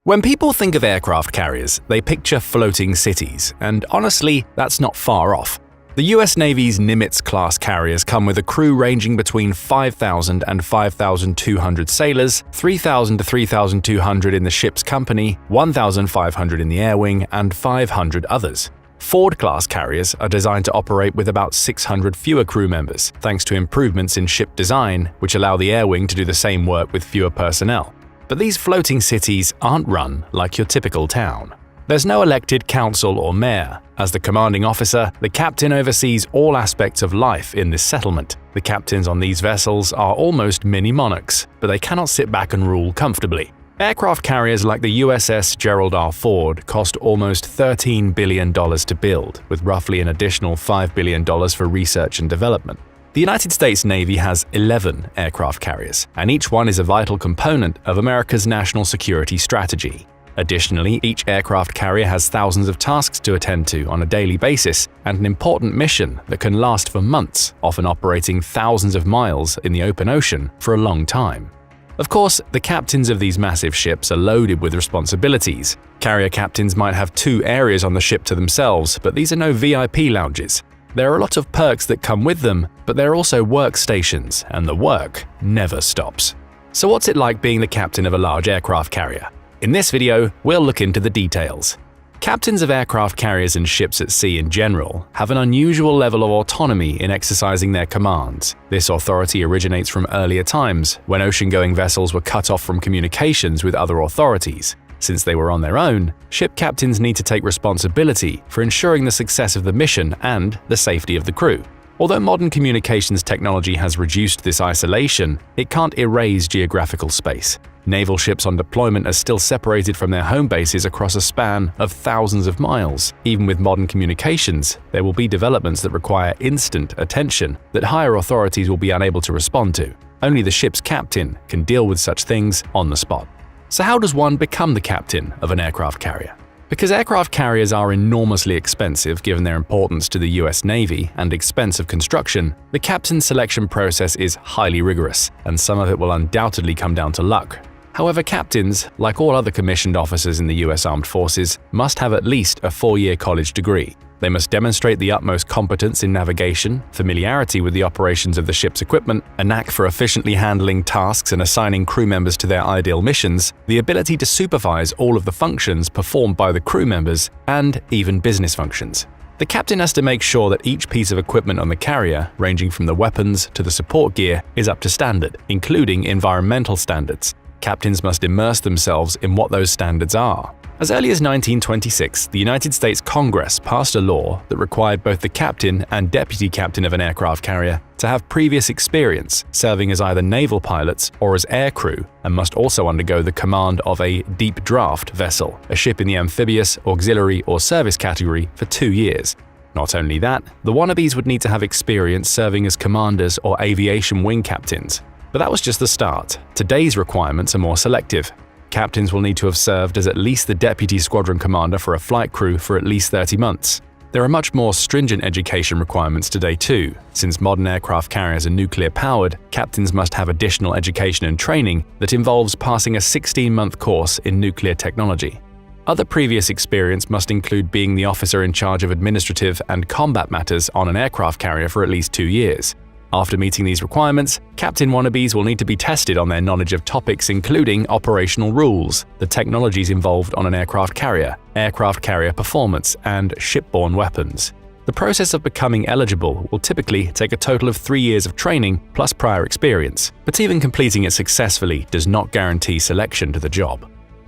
When people think of aircraft carriers, they picture floating cities, and honestly, that's not far off. The US Navy's Nimitz-class carriers come with a crew ranging between 5,000 and 5,200 sailors, 3,000 to 3,200 in the ship's company, 1,500 in the air wing, and 500 others. Ford-class carriers are designed to operate with about 600 fewer crew members, thanks to improvements in ship design, which allow the air wing to do the same work with fewer personnel. But these floating cities aren't run like your typical town. There's no elected council or mayor. As the commanding officer, the captain oversees all aspects of life in this settlement. The captains on these vessels are almost mini monarchs, but they cannot sit back and rule comfortably. Aircraft carriers like the USS Gerald R. Ford cost almost $13 billion to build, with roughly an additional $5 billion for research and development. The United States Navy has 11 aircraft carriers, and each one is a vital component of America's national security strategy. Additionally, each aircraft carrier has thousands of tasks to attend to on a daily basis and an important mission that can last for months, often operating thousands of miles in the open ocean for a long time. Of course, the captains of these massive ships are loaded with responsibilities. Carrier captains might have 2 areas on the ship to themselves, but these are no VIP lounges. There are a lot of perks that come with them, but there are also workstations, and the work never stops. So what's it like being the captain of a large aircraft carrier? In this video, we'll look into the details. Captains of aircraft carriers and ships at sea in general have an unusual level of autonomy in exercising their commands. This authority originates from earlier times, when ocean-going vessels were cut off from communications with other authorities. Since they were on their own, ship captains need to take responsibility for ensuring the success of the mission and the safety of the crew. Although modern communications technology has reduced this isolation, it can't erase geographical space. Naval ships on deployment are still separated from their home bases across a span of thousands of miles. Even with modern communications, there will be developments that require instant attention that higher authorities will be unable to respond to. Only the ship's captain can deal with such things on the spot. So how does one become the captain of an aircraft carrier? Because aircraft carriers are enormously expensive given their importance to the US Navy and expense of construction, the captain selection process is highly rigorous, and some of it will undoubtedly come down to luck. However, captains, like all other commissioned officers in the US Armed Forces, must have at least a 4-year college degree. They must demonstrate the utmost competence in navigation, familiarity with the operations of the ship's equipment, a knack for efficiently handling tasks and assigning crew members to their ideal missions, the ability to supervise all of the functions performed by the crew members, and even business functions. The captain has to make sure that each piece of equipment on the carrier, ranging from the weapons to the support gear, is up to standard, including environmental standards. Captains must immerse themselves in what those standards are. As early as 1926, the United States Congress passed a law that required both the captain and deputy captain of an aircraft carrier to have previous experience serving as either naval pilots or as air crew, and must also undergo the command of a deep draft vessel, a ship in the amphibious, auxiliary, or service category, for 2 years. Not only that, the wannabes would need to have experience serving as commanders or aviation wing captains. But that was just the start. Today's requirements are more selective. Captains will need to have served as at least the deputy squadron commander for a flight crew for at least 30 months. There are much more stringent education requirements today too. Since modern aircraft carriers are nuclear-powered, captains must have additional education and training that involves passing a 16-month course in nuclear technology. Other previous experience must include being the officer in charge of administrative and combat matters on an aircraft carrier for at least 2 years. After meeting these requirements, captain wannabes will need to be tested on their knowledge of topics including operational rules, the technologies involved on an aircraft carrier performance, and shipborne weapons. The process of becoming eligible will typically take a total of 3 years of training plus prior experience, but even completing it successfully does not guarantee selection to the job.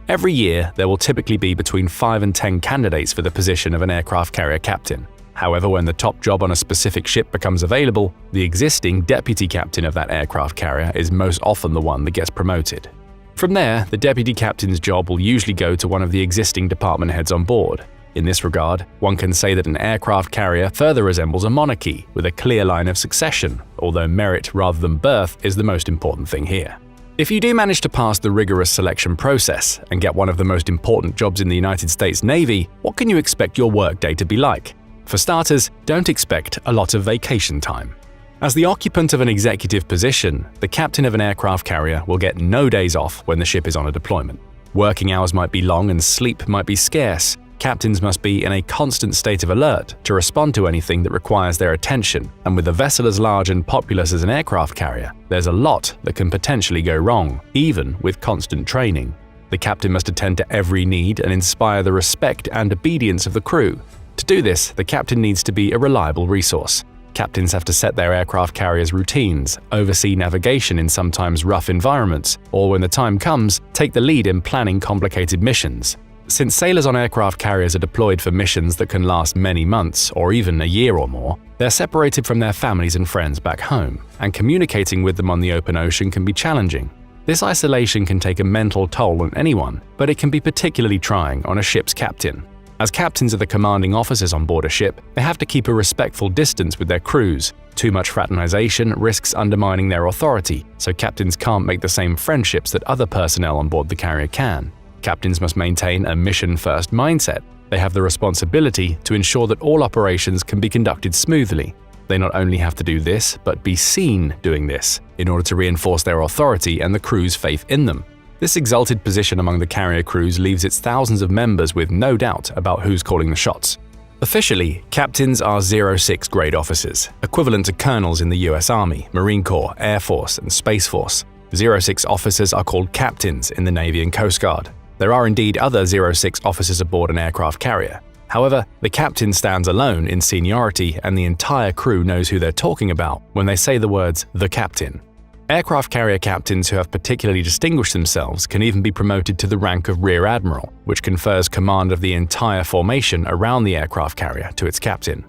Every year, there will typically be between 5 and 10 candidates for the position of an aircraft carrier captain. However, when the top job on a specific ship becomes available, the existing deputy captain of that aircraft carrier is most often the one that gets promoted. From there, the deputy captain's job will usually go to one of the existing department heads on board. In this regard, one can say that an aircraft carrier further resembles a monarchy with a clear line of succession, although merit rather than birth is the most important thing here. If you do manage to pass the rigorous selection process and get one of the most important jobs in the United States Navy, what can you expect your workday to be like? For starters, don't expect a lot of vacation time. As the occupant of an executive position, the captain of an aircraft carrier will get no days off when the ship is on a deployment. Working hours might be long and sleep might be scarce. Captains must be in a constant state of alert to respond to anything that requires their attention, and with a vessel as large and populous as an aircraft carrier, there's a lot that can potentially go wrong, even with constant training. The captain must attend to every need and inspire the respect and obedience of the crew. To do this, the captain needs to be a reliable resource. Captains have to set their aircraft carriers' routines, oversee navigation in sometimes rough environments, or when the time comes, take the lead in planning complicated missions. Since sailors on aircraft carriers are deployed for missions that can last many months or even a year or more, they're separated from their families and friends back home, and communicating with them on the open ocean can be challenging. This isolation can take a mental toll on anyone, but it can be particularly trying on a ship's captain. As captains are the commanding officers on board a ship, they have to keep a respectful distance with their crews. Too much fraternization risks undermining their authority, so captains can't make the same friendships that other personnel on board the carrier can. Captains must maintain a mission-first mindset. They have the responsibility to ensure that all operations can be conducted smoothly. They not only have to do this, but be seen doing this, in order to reinforce their authority and the crew's faith in them. This exalted position among the carrier crews leaves its thousands of members with no doubt about who's calling the shots. Officially, captains are 06 grade officers, equivalent to colonels in the US Army, Marine Corps, Air Force, and Space Force. 06 officers are called captains in the Navy and Coast Guard. There are indeed other 06 officers aboard an aircraft carrier. However, the captain stands alone in seniority, and the entire crew knows who they're talking about when they say the words "the captain." Aircraft carrier captains who have particularly distinguished themselves can even be promoted to the rank of Rear Admiral, which confers command of the entire formation around the aircraft carrier to its captain.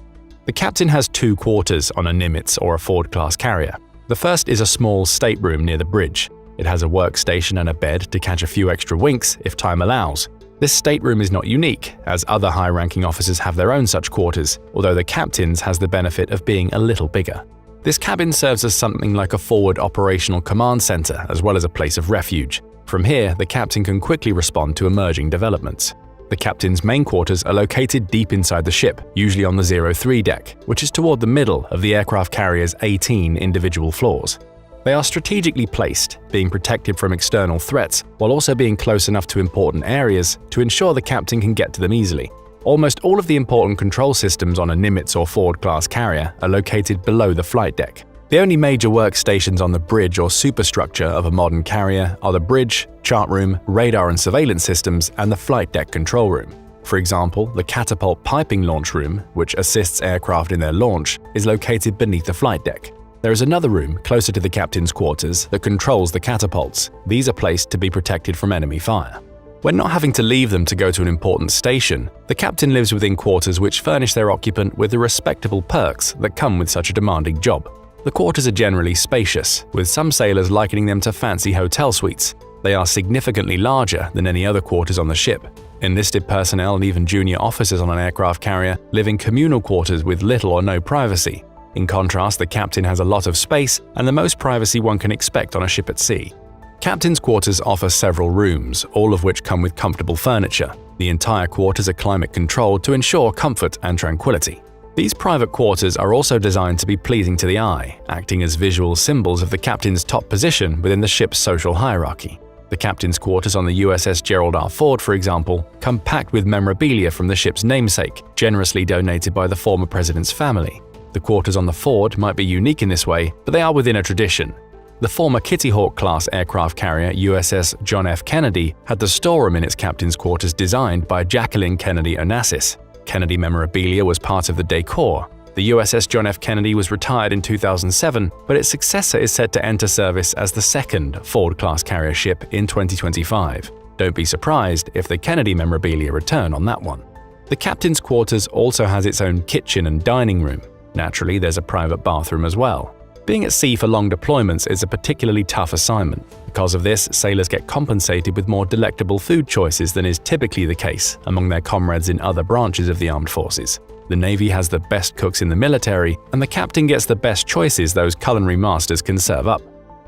The captain has two quarters on a Nimitz or a Ford-class carrier. The first is a small stateroom near the bridge. It has a workstation and a bed to catch a few extra winks if time allows. This stateroom is not unique, as other high-ranking officers have their own such quarters, although the captain's has the benefit of being a little bigger. This cabin serves as something like a forward operational command center as well as a place of refuge. From here, the captain can quickly respond to emerging developments. The captain's main quarters are located deep inside the ship, usually on the 03 deck, which is toward the middle of the aircraft carrier's 18 individual floors. They are strategically placed, being protected from external threats while also being close enough to important areas to ensure the captain can get to them easily. Almost all of the important control systems on a Nimitz or Ford-class carrier are located below the flight deck. The only major workstations on the bridge or superstructure of a modern carrier are the bridge, chart room, radar and surveillance systems, and the flight deck control room. For example, the catapult piping launch room, which assists aircraft in their launch, is located beneath the flight deck. There is another room closer to the captain's quarters that controls the catapults. These are placed to be protected from enemy fire. When not having to leave them to go to an important station, the captain lives within quarters which furnish their occupant with the respectable perks that come with such a demanding job. The quarters are generally spacious, with some sailors likening them to fancy hotel suites. They are significantly larger than any other quarters on the ship. Enlisted personnel and even junior officers on an aircraft carrier live in communal quarters with little or no privacy. In contrast, the captain has a lot of space and the most privacy one can expect on a ship at sea. Captain's quarters offer several rooms, all of which come with comfortable furniture. The entire quarters are climate controlled to ensure comfort and tranquility. These private quarters are also designed to be pleasing to the eye, acting as visual symbols of the captain's top position within the ship's social hierarchy. The captain's quarters on the USS Gerald R. Ford, for example, come packed with memorabilia from the ship's namesake, generously donated by the former president's family. The quarters on the Ford might be unique in this way, but they are within a tradition. The former Kitty Hawk-class aircraft carrier USS John F. Kennedy had the storeroom in its captain's quarters designed by Jacqueline Kennedy Onassis. Kennedy memorabilia was part of the decor. The USS John F. Kennedy was retired in 2007, but its successor is set to enter service as the second Ford-class carrier ship in 2025. Don't be surprised if the Kennedy memorabilia return on that one. The captain's quarters also has its own kitchen and dining room. Naturally, there's a private bathroom as well. Being at sea for long deployments is a particularly tough assignment. Because of this, sailors get compensated with more delectable food choices than is typically the case among their comrades in other branches of the armed forces. The Navy has the best cooks in the military, and the captain gets the best choices those culinary masters can serve up.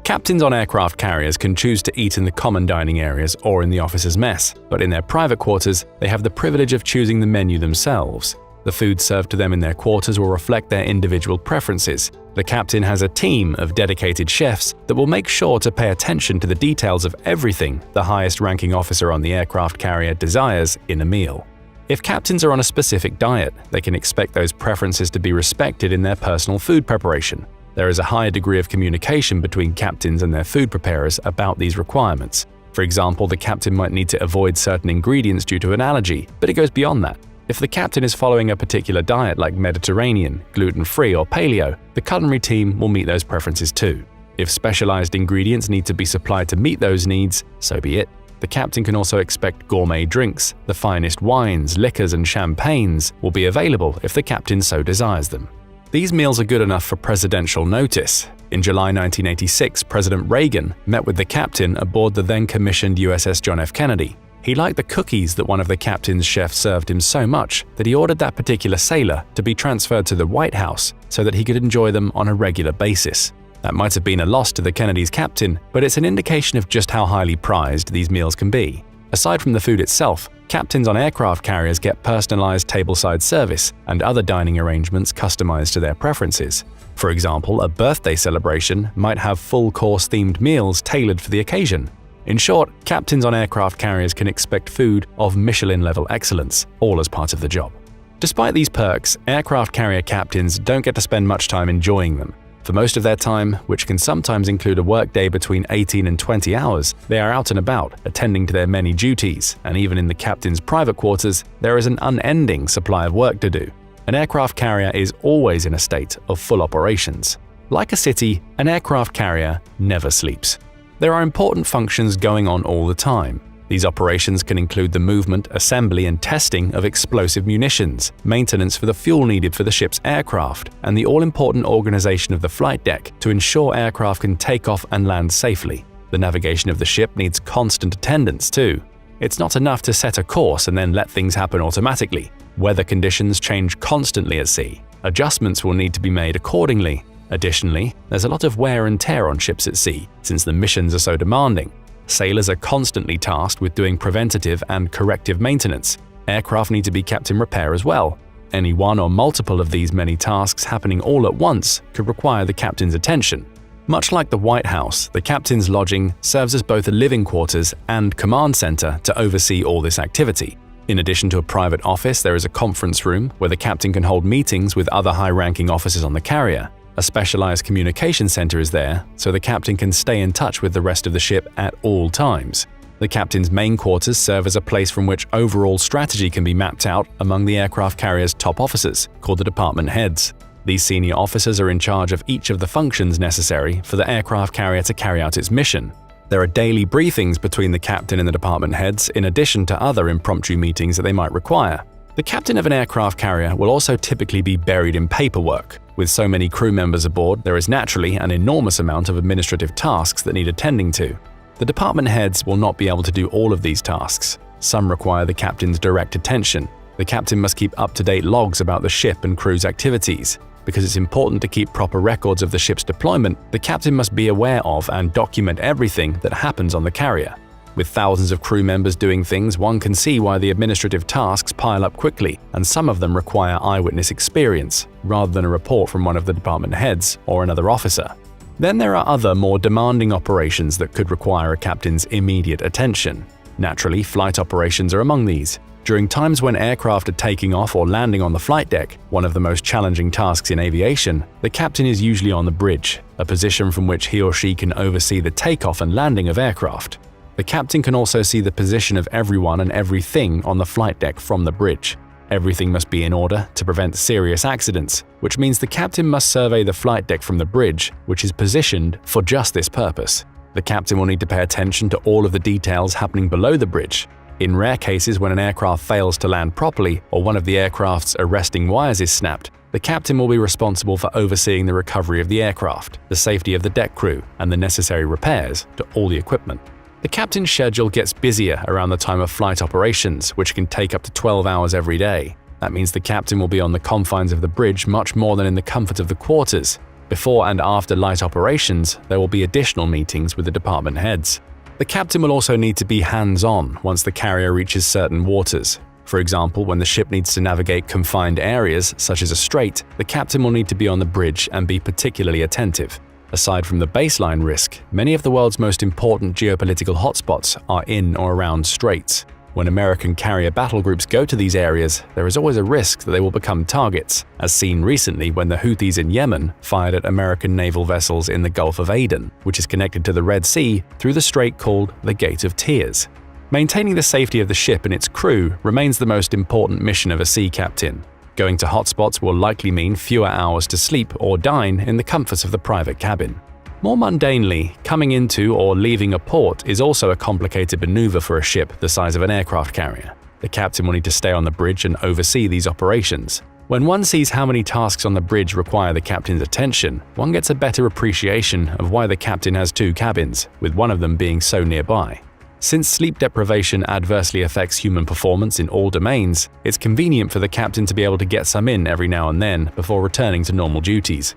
Captains on aircraft carriers can choose to eat in the common dining areas or in the officers' mess, but in their private quarters, they have the privilege of choosing the menu themselves. The food served to them in their quarters will reflect their individual preferences. The captain has a team of dedicated chefs that will make sure to pay attention to the details of everything the highest-ranking officer on the aircraft carrier desires in a meal. If captains are on a specific diet, they can expect those preferences to be respected in their personal food preparation. There is a high degree of communication between captains and their food preparers about these requirements. For example, the captain might need to avoid certain ingredients due to an allergy, but it goes beyond that. If the captain is following a particular diet like Mediterranean, gluten-free, or paleo, the culinary team will meet those preferences too. If specialized ingredients need to be supplied to meet those needs, so be it. The captain can also expect gourmet drinks. The finest wines, liquors, and champagnes will be available if the captain so desires them. These meals are good enough for presidential notice. In July 1986, President Reagan met with the captain aboard the then-commissioned USS John F. Kennedy. He liked the cookies that one of the captain's chefs served him so much that he ordered that particular sailor to be transferred to the White House so that he could enjoy them on a regular basis. That might have been a loss to the Kennedy's captain, but it's an indication of just how highly prized these meals can be. Aside from the food itself, captains on aircraft carriers get personalized tableside service and other dining arrangements customized to their preferences. For example, a birthday celebration might have full-course themed meals tailored for the occasion. In short, captains on aircraft carriers can expect food of Michelin-level excellence, all as part of the job. Despite these perks, aircraft carrier captains don't get to spend much time enjoying them. For most of their time, which can sometimes include a workday between 18 and 20 hours, they are out and about, attending to their many duties, and even in the captain's private quarters, there is an unending supply of work to do. An aircraft carrier is always in a state of full operations. Like a city, an aircraft carrier never sleeps. There are important functions going on all the time. These operations can include the movement, assembly, and testing of explosive munitions, maintenance for the fuel needed for the ship's aircraft, and the all-important organization of the flight deck to ensure aircraft can take off and land safely. The navigation of the ship needs constant attendance too. It's not enough to set a course and then let things happen automatically. Weather conditions change constantly at sea. Adjustments will need to be made accordingly. Additionally, there's a lot of wear and tear on ships at sea, since the missions are so demanding. Sailors are constantly tasked with doing preventative and corrective maintenance. Aircraft need to be kept in repair as well. Any one or multiple of these many tasks happening all at once could require the captain's attention. Much like the White House, the captain's lodging serves as both a living quarters and command center to oversee all this activity. In addition to a private office, there is a conference room where the captain can hold meetings with other high-ranking officers on the carrier. A specialized communication center is there, so the captain can stay in touch with the rest of the ship at all times. The captain's main quarters serve as a place from which overall strategy can be mapped out among the aircraft carrier's top officers, called the department heads. These senior officers are in charge of each of the functions necessary for the aircraft carrier to carry out its mission. There are daily briefings between the captain and the department heads in addition to other impromptu meetings that they might require. The captain of an aircraft carrier will also typically be buried in paperwork. With so many crew members aboard, there is naturally an enormous amount of administrative tasks that need attending to. The department heads will not be able to do all of these tasks. Some require the captain's direct attention. The captain must keep up-to-date logs about the ship and crew's activities. Because it's important to keep proper records of the ship's deployment, the captain must be aware of and document everything that happens on the carrier. With thousands of crew members doing things, one can see why the administrative tasks pile up quickly, and some of them require eyewitness experience, rather than a report from one of the department heads or another officer. Then there are other, more demanding operations that could require a captain's immediate attention. Naturally, flight operations are among these. During times when aircraft are taking off or landing on the flight deck, one of the most challenging tasks in aviation, the captain is usually on the bridge, a position from which he or she can oversee the takeoff and landing of aircraft. The captain can also see the position of everyone and everything on the flight deck from the bridge. Everything must be in order to prevent serious accidents, which means the captain must survey the flight deck from the bridge, which is positioned for just this purpose. The captain will need to pay attention to all of the details happening below the bridge. In rare cases when an aircraft fails to land properly or one of the aircraft's arresting wires is snapped, the captain will be responsible for overseeing the recovery of the aircraft, the safety of the deck crew, and the necessary repairs to all the equipment. The captain's schedule gets busier around the time of flight operations, which can take up to 12 hours every day. That means the captain will be on the confines of the bridge much more than in the comfort of the quarters. Before and after light operations, there will be additional meetings with the department heads. The captain will also need to be hands-on once the carrier reaches certain waters. For example, when the ship needs to navigate confined areas, such as a strait, the captain will need to be on the bridge and be particularly attentive. Aside from the baseline risk, many of the world's most important geopolitical hotspots are in or around straits. When American carrier battle groups go to these areas, there is always a risk that they will become targets, as seen recently when the Houthis in Yemen fired at American naval vessels in the Gulf of Aden, which is connected to the Red Sea through the strait called the Gate of Tears. Maintaining the safety of the ship and its crew remains the most important mission of a sea captain. Going to hotspots will likely mean fewer hours to sleep or dine in the comforts of the private cabin. More mundanely, coming into or leaving a port is also a complicated maneuver for a ship the size of an aircraft carrier. The captain will need to stay on the bridge and oversee these operations. When one sees how many tasks on the bridge require the captain's attention, one gets a better appreciation of why the captain has two cabins, with one of them being so nearby. Since sleep deprivation adversely affects human performance in all domains, it's convenient for the captain to be able to get some in every now and then before returning to normal duties.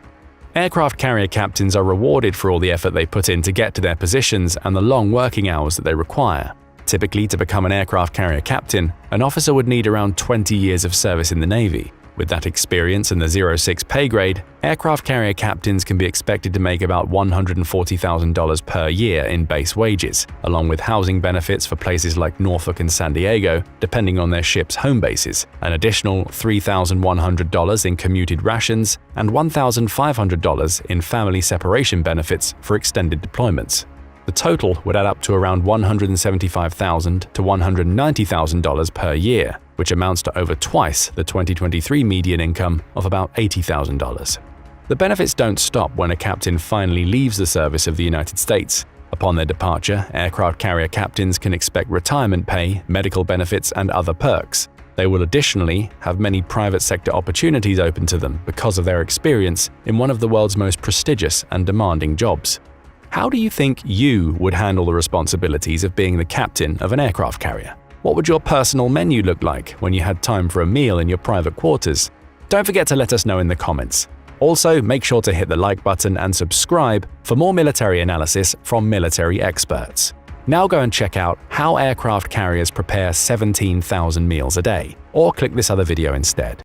Aircraft carrier captains are rewarded for all the effort they put in to get to their positions and the long working hours that they require. Typically, to become an aircraft carrier captain, an officer would need around 20 years of service in the Navy. With that experience and the 06 pay grade, aircraft carrier captains can be expected to make about $140,000 per year in base wages, along with housing benefits for places like Norfolk and San Diego, depending on their ship's home bases, an additional $3,100 in commuted rations, and $1,500 in family separation benefits for extended deployments. The total would add up to around $175,000 to $190,000 per year, which amounts to over twice the 2023 median income of about $80,000. The benefits don't stop when a captain finally leaves the service of the United States. Upon their departure, aircraft carrier captains can expect retirement pay, medical benefits, and other perks. They will additionally have many private sector opportunities open to them because of their experience in one of the world's most prestigious and demanding jobs. How do you think you would handle the responsibilities of being the captain of an aircraft carrier? What would your personal menu look like when you had time for a meal in your private quarters? Don't forget to let us know in the comments. Also, make sure to hit the like button and subscribe for more military analysis from military experts. Now go and check out how aircraft carriers prepare 17,000 meals a day, or click this other video instead.